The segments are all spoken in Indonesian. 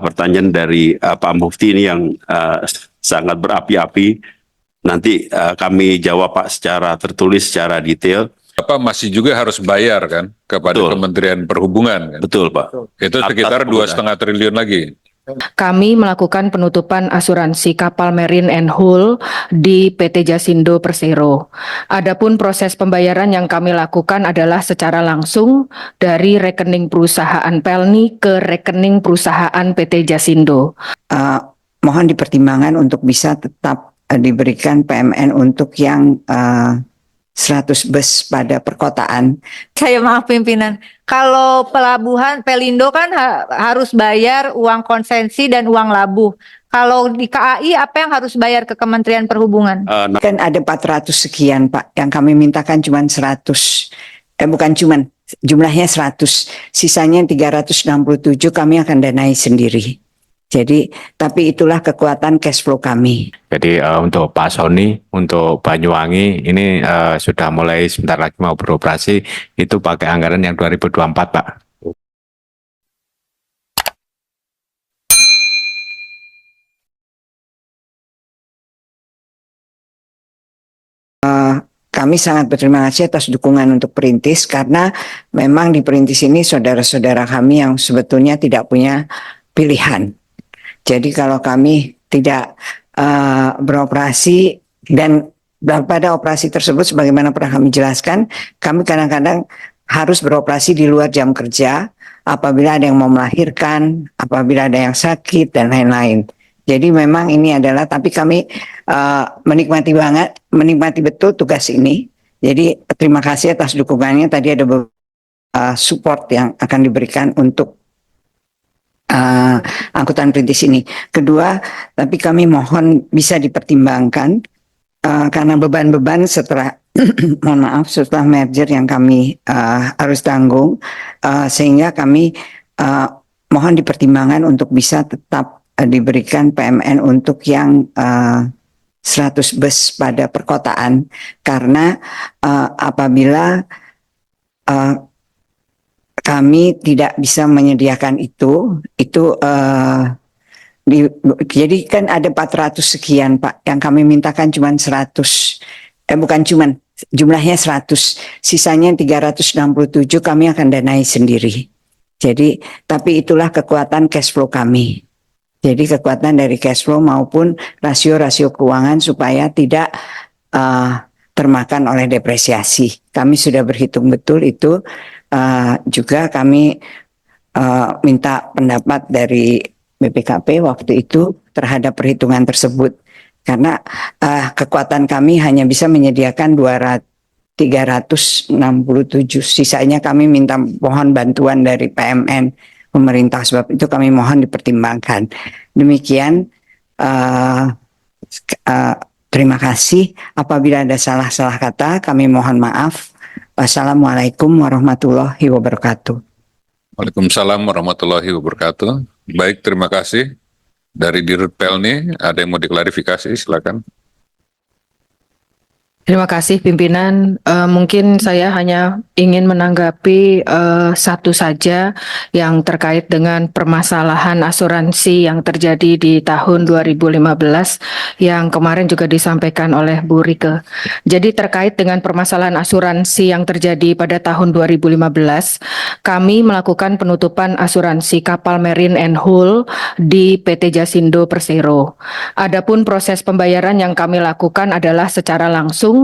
pertanyaan dari Pak Mufti ini yang sangat berapi-api. Nanti kami jawab Pak secara tertulis, secara detail. Apa masih juga harus bayar kan kepada Betul. Kementerian Perhubungan kan? Betul Pak. Itu sekitar 2,5 triliun lagi. Kami melakukan penutupan asuransi kapal Marine and Hull di PT Jasindo Persero. Adapun proses pembayaran yang kami lakukan adalah secara langsung dari rekening perusahaan Pelni ke rekening perusahaan PT Jasindo. Mohon dipertimbangkan untuk bisa tetap diberikan PMN untuk yang 100 bus pada perkotaan. Saya maaf pimpinan, kalau pelabuhan Pelindo kan harus bayar uang konsensi dan uang labuh. Kalau di KAI apa yang harus bayar ke Kementerian Perhubungan? Kan ada 400 sekian Pak, yang kami mintakan cuma 100. Bukan cuman, jumlahnya 100. Sisanya 367 kami akan danai sendiri. Jadi, tapi itulah kekuatan cash flow kami. Jadi untuk Pak Sony, untuk Banyuwangi ini sudah mulai sebentar lagi mau beroperasi, itu pakai anggaran yang 2024 Pak. Kami sangat berterima kasih atas dukungan untuk Perintis, karena memang di Perintis ini saudara-saudara kami yang sebetulnya tidak punya pilihan. Jadi kalau kami tidak beroperasi, dan pada operasi tersebut sebagaimana pernah kami jelaskan, kami kadang-kadang harus beroperasi di luar jam kerja apabila ada yang mau melahirkan, apabila ada yang sakit dan lain-lain. Jadi memang ini adalah, tapi kami menikmati betul tugas ini. Jadi terima kasih atas dukungannya. Tadi ada support yang akan diberikan untuk angkutan perintis ini. Kedua, tapi kami mohon bisa dipertimbangkan karena beban-beban setelah mohon maaf setelah merger yang kami harus tanggung, sehingga kami mohon dipertimbangkan untuk bisa tetap diberikan PMN untuk yang 100 bus pada perkotaan, karena apabila kami tidak bisa menyediakan itu jadi kan ada 400 sekian Pak, yang kami mintakan cuma 100. Bukan cuman, jumlahnya 100. Sisanya 367 kami akan danai sendiri. Jadi, tapi itulah kekuatan cash flow kami. Jadi kekuatan dari cash flow maupun rasio-rasio keuangan supaya tidak termakan oleh depresiasi. Kami sudah berhitung betul itu. Juga kami minta pendapat dari BPKP waktu itu terhadap perhitungan tersebut, karena kekuatan kami hanya bisa menyediakan 367, sisanya kami minta mohon bantuan dari PMN pemerintah, sebab itu kami mohon dipertimbangkan. Demikian, terima kasih. Apabila ada salah-salah kata kami mohon maaf. Wassalamualaikum warahmatullahi wabarakatuh. Waalaikumsalam warahmatullahi wabarakatuh. Baik, terima kasih. Dari Dirut Pelni, ada yang mau diklarifikasi, silakan. Terima kasih pimpinan. Mungkin saya hanya ingin menanggapi satu saja yang terkait dengan permasalahan asuransi yang terjadi di tahun 2015 yang kemarin juga disampaikan oleh Bu Rike. Jadi terkait dengan permasalahan asuransi yang terjadi pada tahun 2015, kami melakukan penutupan asuransi kapal Marine and Hull di PT Jasindo Persero. Adapun proses pembayaran yang kami lakukan adalah secara langsung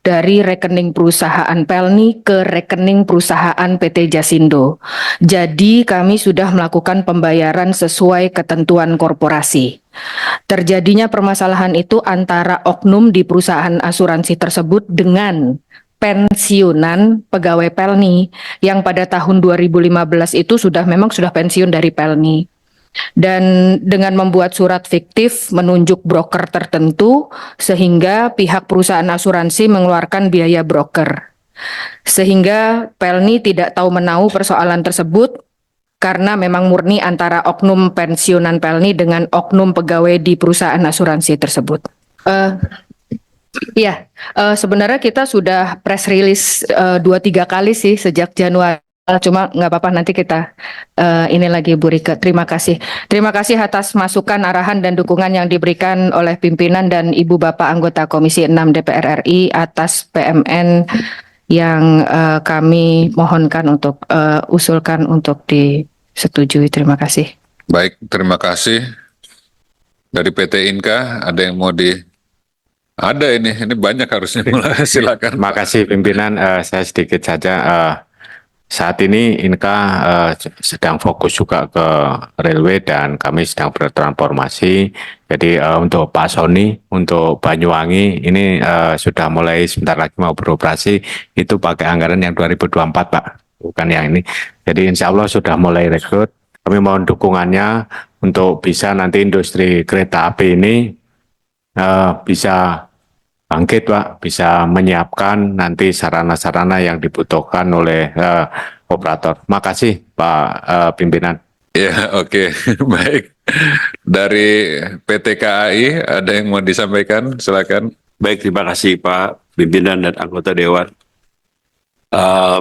dari rekening perusahaan Pelni ke rekening perusahaan PT Jasindo. Jadi kami sudah melakukan pembayaran sesuai ketentuan korporasi. Terjadinya permasalahan itu antara oknum di perusahaan asuransi tersebut dengan pensiunan pegawai Pelni yang pada tahun 2015 itu memang sudah pensiun dari Pelni. Dan dengan membuat surat fiktif menunjuk broker tertentu sehingga pihak perusahaan asuransi mengeluarkan biaya broker. Sehingga Pelni tidak tahu menahu persoalan tersebut karena memang murni antara oknum pensiunan Pelni dengan oknum pegawai di perusahaan asuransi tersebut. Sebenarnya kita sudah press release 2-3 kali sih sejak Januari Cuma nggak apa-apa, nanti kita ini lagi Bu Rike. Terima kasih. Terima kasih atas masukan, arahan, dan dukungan yang diberikan oleh pimpinan dan Ibu Bapak anggota Komisi 6 DPR RI atas PMN yang kami mohonkan untuk usulkan untuk disetujui. Terima kasih. Baik, terima kasih. Dari PT Inka, ada yang mau Ada ini banyak harusnya. Silakan. Terima kasih pimpinan. Saya sedikit saja. Saat ini Inka sedang fokus juga ke railway dan kami sedang bertransformasi. Jadi untuk Pak Sony, untuk Banyuwangi ini sudah mulai sebentar lagi mau beroperasi. Itu pakai anggaran yang 2024 Pak, bukan yang ini. Jadi insya Allah sudah mulai rekrut. Kami mohon dukungannya untuk bisa nanti industri kereta api ini bisa bangkit Pak, bisa menyiapkan nanti sarana-sarana yang dibutuhkan oleh operator. Makasih Pak pimpinan. Ya, oke. Baik. Dari PT KAI, ada yang mau disampaikan? Silakan. Baik, terima kasih Pak pimpinan dan anggota Dewan.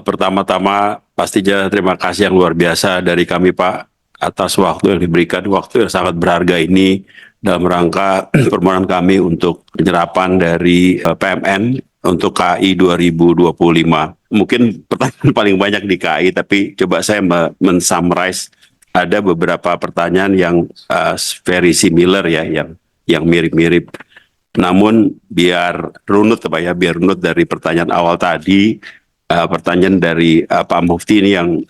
Pertama-tama pastinya terima kasih yang luar biasa dari kami Pak atas waktu yang diberikan, waktu yang sangat berharga ini dalam rangka permohonan kami untuk penyerapan dari PMN untuk KAI 2025. Mungkin pertanyaan paling banyak di KAI, tapi coba saya men-summarize. Ada beberapa pertanyaan yang very similar ya, yang mirip-mirip. Namun biar runut Pak ya, biar runut dari pertanyaan awal tadi, pertanyaan dari Pak Mufti ini yang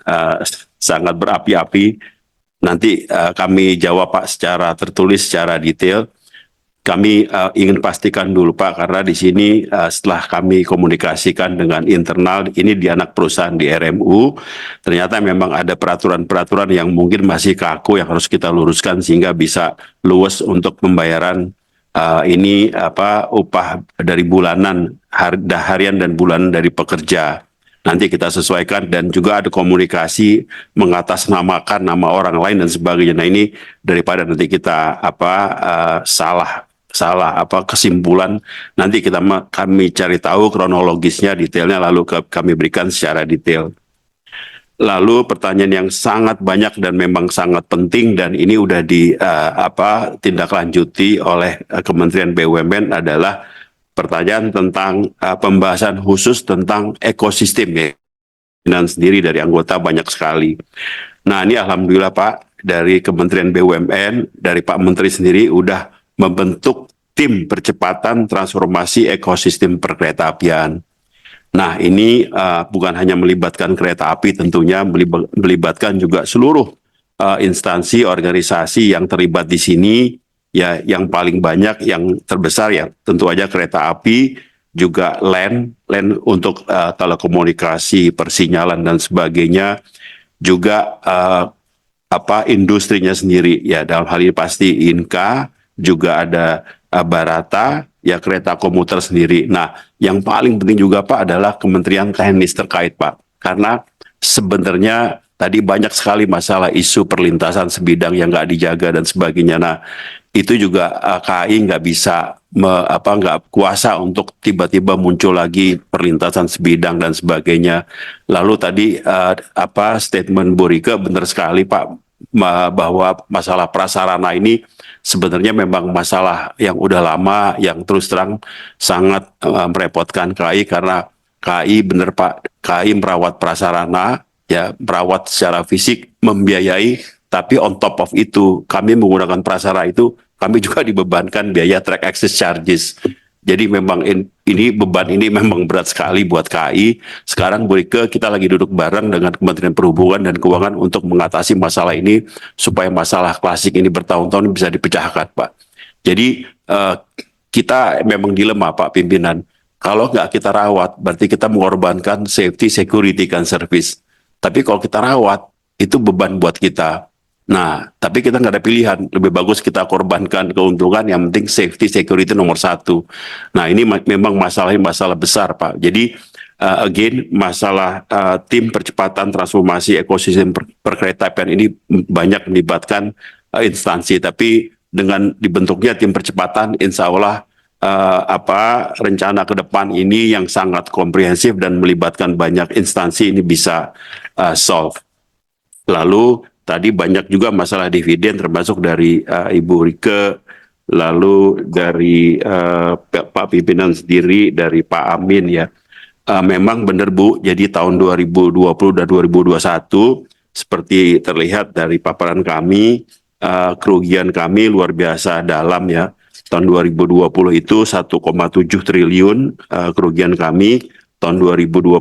sangat berapi-api. Nanti kami jawab Pak secara tertulis, secara detail. Kami ingin pastikan dulu Pak, karena di sini setelah kami komunikasikan dengan internal, ini di anak perusahaan di RMU, ternyata memang ada peraturan-peraturan yang mungkin masih kaku yang harus kita luruskan sehingga bisa luwes untuk pembayaran ini upah dari bulanan, harian dan bulanan dari pekerja. Nanti kita sesuaikan dan juga ada komunikasi mengatasnamakan nama orang lain dan sebagainya. Nah ini daripada nanti kita salah kesimpulan, nanti kami cari tahu kronologisnya, detailnya, lalu kami berikan secara detail. Lalu pertanyaan yang sangat banyak dan memang sangat penting dan ini udah ditindaklanjuti oleh Kementerian BUMN adalah pertanyaan tentang pembahasan khusus tentang ekosistem ya. Dan sendiri dari anggota banyak sekali. Nah ini alhamdulillah Pak, dari Kementerian BUMN, dari Pak Menteri sendiri udah membentuk tim percepatan transformasi ekosistem perkeretaapian. Nah ini bukan hanya melibatkan kereta api, tentunya melibatkan juga seluruh instansi, organisasi yang terlibat di sini. Ya, yang paling banyak, yang terbesar ya tentu aja kereta api, juga land untuk telekomunikasi, persinyalan dan sebagainya, juga industrinya sendiri ya, dalam hal ini pasti Inka, juga ada Barata ya, kereta komuter sendiri. Nah, yang paling penting juga Pak adalah Kementerian Teknis terkait Pak, karena sebenarnya tadi banyak sekali masalah isu perlintasan sebidang yang nggak dijaga dan sebagainya. Nah itu juga KAI nggak bisa nggak kuasa untuk tiba-tiba muncul lagi perlintasan sebidang dan sebagainya. Lalu tadi statement Bu Rike benar sekali Pak, bahwa masalah prasarana ini sebenarnya memang masalah yang udah lama, yang terus terang sangat merepotkan KAI, karena KAI benar Pak, KAI merawat prasarana ya, merawat secara fisik, membiayai, tapi on top of itu kami menggunakan prasarana itu, kami juga dibebankan biaya track access charges. Jadi memang beban ini memang berat sekali buat KAI. Sekarang Bu Rike, kita lagi duduk bareng dengan Kementerian Perhubungan dan Keuangan untuk mengatasi masalah ini supaya masalah klasik ini bertahun-tahun bisa dipecahkan Pak. Jadi kita memang dilema Pak pimpinan. Kalau nggak kita rawat, berarti kita mengorbankan safety, security, dan service. Tapi kalau kita rawat, itu beban buat kita. Nah, tapi kita nggak ada pilihan. Lebih bagus kita korbankan keuntungan, yang penting safety, security nomor satu. Nah, ini memang masalah besar, Pak. Jadi, again, masalah tim percepatan transformasi ekosistem perkeretaapian ini banyak melibatkan instansi. Tapi dengan dibentuknya tim percepatan, insya Allah rencana ke depan ini yang sangat komprehensif dan melibatkan banyak instansi ini bisa solve. Lalu tadi banyak juga masalah dividen termasuk dari Ibu Rike, lalu dari Pak Pimpinan sendiri, dari Pak Amin ya. Memang benar Bu, jadi tahun 2020 dan 2021 seperti terlihat dari paparan kami, kerugian kami luar biasa dalam ya. Tahun 2020 itu 1,7 triliun kerugian kami, tahun 2021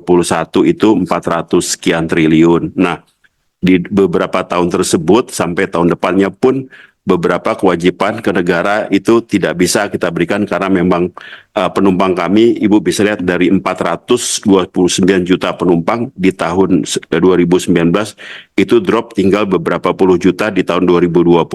itu 400 sekian triliun. Nah, di beberapa tahun tersebut sampai tahun depannya pun beberapa kewajiban ke negara itu tidak bisa kita berikan karena memang penumpang kami, Ibu bisa lihat dari 429 juta penumpang di tahun 2019 itu drop tinggal beberapa puluh juta di tahun 2020.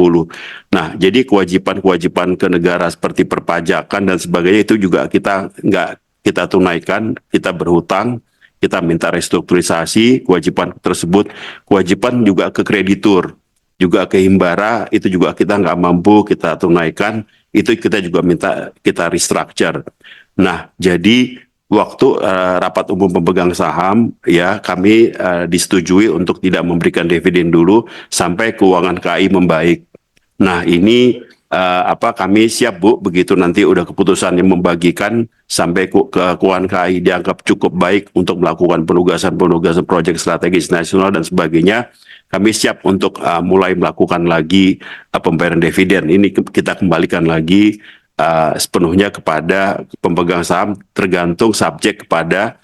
Nah, jadi kewajiban-kewajiban ke negara seperti perpajakan dan sebagainya itu juga kita nggak kita tunaikan, kita berhutang, kita minta restrukturisasi kewajiban tersebut, kewajiban juga ke kreditur, juga ke himbara, itu juga kita nggak mampu kita tunaikan, itu kita juga minta kita restructure. Nah, jadi waktu rapat umum pemegang saham, ya kami disetujui untuk tidak memberikan dividen dulu sampai keuangan KAI membaik. Nah, ini kami siap Bu, begitu nanti udah keputusan yang membagikan sampai keuangan KAI dianggap cukup baik untuk melakukan penugasan-penugasan proyek strategis nasional dan sebagainya, kami siap untuk mulai melakukan lagi pembayaran dividen. Ini kita kembalikan lagi sepenuhnya kepada pemegang saham, tergantung subjek kepada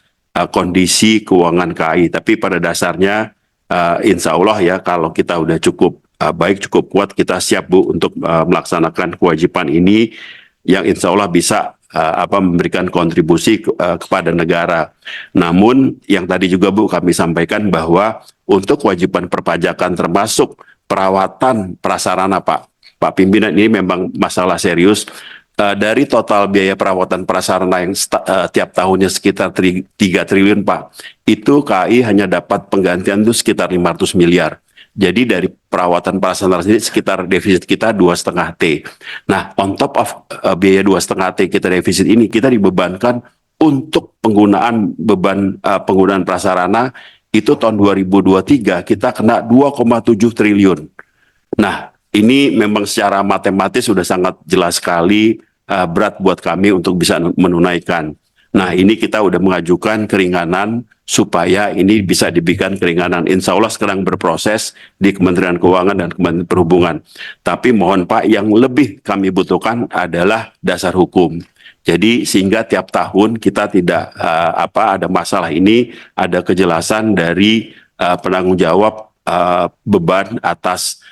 kondisi keuangan KAI. Tapi pada dasarnya insya Allah ya, kalau kita udah cukup baik, cukup kuat, kita siap Bu untuk melaksanakan kewajiban ini yang insya Allah bisa memberikan kontribusi kepada negara. Namun yang tadi juga Bu kami sampaikan bahwa untuk kewajiban perpajakan termasuk perawatan prasarana Pak Pimpinan, ini memang masalah serius. Dari total biaya perawatan prasarana yang tiap tahunnya sekitar 3 triliun Pak, itu KAI hanya dapat penggantian itu sekitar 500 miliar. Jadi dari perawatan prasarana sendiri sekitar defisit kita 2,5 T. Nah, on top of biaya 2,5 T kita defisit ini, kita dibebankan untuk penggunaan penggunaan prasarana itu tahun 2023 kita kena 2,7 triliun. Nah, ini memang secara matematis sudah sangat jelas sekali berat buat kami untuk bisa menunaikan. Nah, ini kita udah mengajukan keringanan supaya ini bisa diberikan keringanan. Insya Allah sekarang berproses di Kementerian Keuangan dan Kementerian Perhubungan. Tapi mohon Pak, yang lebih kami butuhkan adalah dasar hukum. Jadi sehingga tiap tahun kita tidak ada masalah ini, ada kejelasan dari penanggung jawab beban atas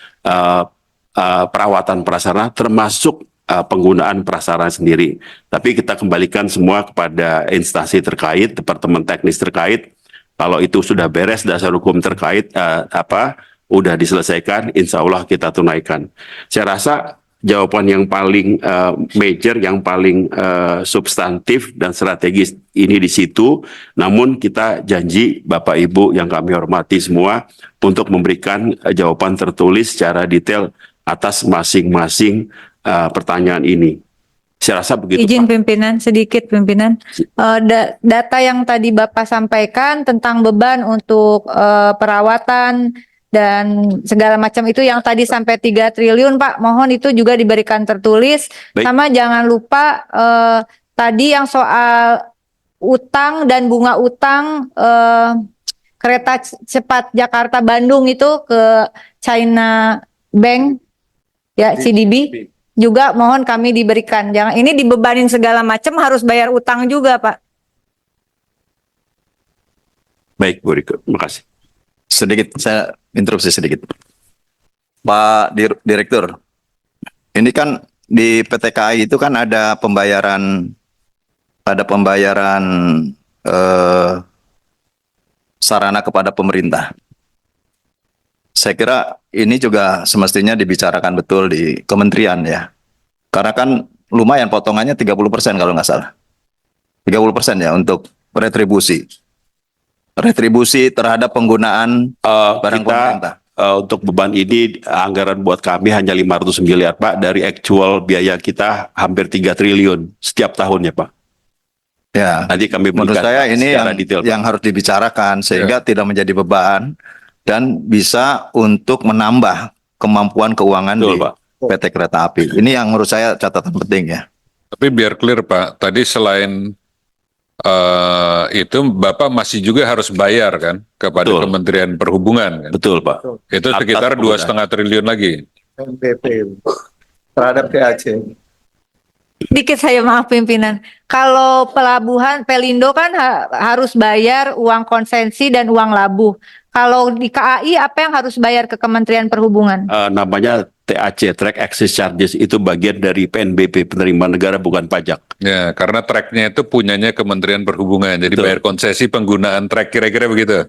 perawatan prasarana termasuk penggunaan prasarana sendiri. Tapi kita kembalikan semua kepada instansi terkait, departemen teknis terkait. Kalau itu sudah beres, dasar hukum terkait udah diselesaikan, insya Allah kita tunaikan. Saya rasa jawaban yang paling major, yang paling substantif dan strategis ini di situ. Namun kita janji Bapak Ibu yang kami hormati semua untuk memberikan jawaban tertulis secara detail atas masing-masing pertanyaan ini. Saya rasa begitu Izin Pak. pimpinan, sedikit pimpinan. Data yang tadi Bapak sampaikan tentang beban untuk perawatan dan segala macam itu yang tadi sampai 3 triliun Pak, mohon itu juga diberikan tertulis. Baik. Sama jangan lupa tadi yang soal utang dan bunga utang kereta cepat Jakarta-Bandung itu ke China Bank ya, CDB. Juga mohon kami diberikan. Jangan ini dibebanin segala macam, harus bayar utang juga, Pak. Baik, Bu Rike, terima kasih. Sedikit, saya interupsi sedikit. Pak Direktur, ini kan di PT KAI itu kan ada pembayaran sarana kepada pemerintah. Saya kira ini juga semestinya dibicarakan betul di kementerian ya. Karena kan lumayan potongannya 30% kalau nggak salah. 30% ya untuk retribusi. Retribusi terhadap penggunaan barang pemerintah. untuk beban ini anggaran buat kami hanya 500 miliar Pak, dari actual biaya kita hampir 3 triliun setiap tahunnya Pak. Ya, Nanti kami menurut berikan saya ini secara yang, detail, Pak. yang harus dibicarakan sehingga tidak menjadi beban dan bisa untuk menambah kemampuan keuangan Betul, di Pak. PT Kereta Api. Ini yang menurut saya catatan penting ya. Tapi biar clear Pak, tadi selain itu Bapak masih juga harus bayar kan kepada Betul. Kementerian Perhubungan kan? Betul Pak. Itu Atas sekitar penggunaan. 2,5 triliun lagi. Terhadap PAC. Dikit saya maaf pimpinan. Kalau pelabuhan Pelindo kan harus bayar uang konsensi dan uang labuh. Kalau di KAI apa yang harus bayar ke Kementerian Perhubungan? Namanya TAC, Track Access Charges, itu bagian dari PNBP, penerimaan negara bukan pajak. Ya, karena tracknya itu punyanya Kementerian Perhubungan. Jadi Betul. bayar konsesi penggunaan track kira-kira begitu.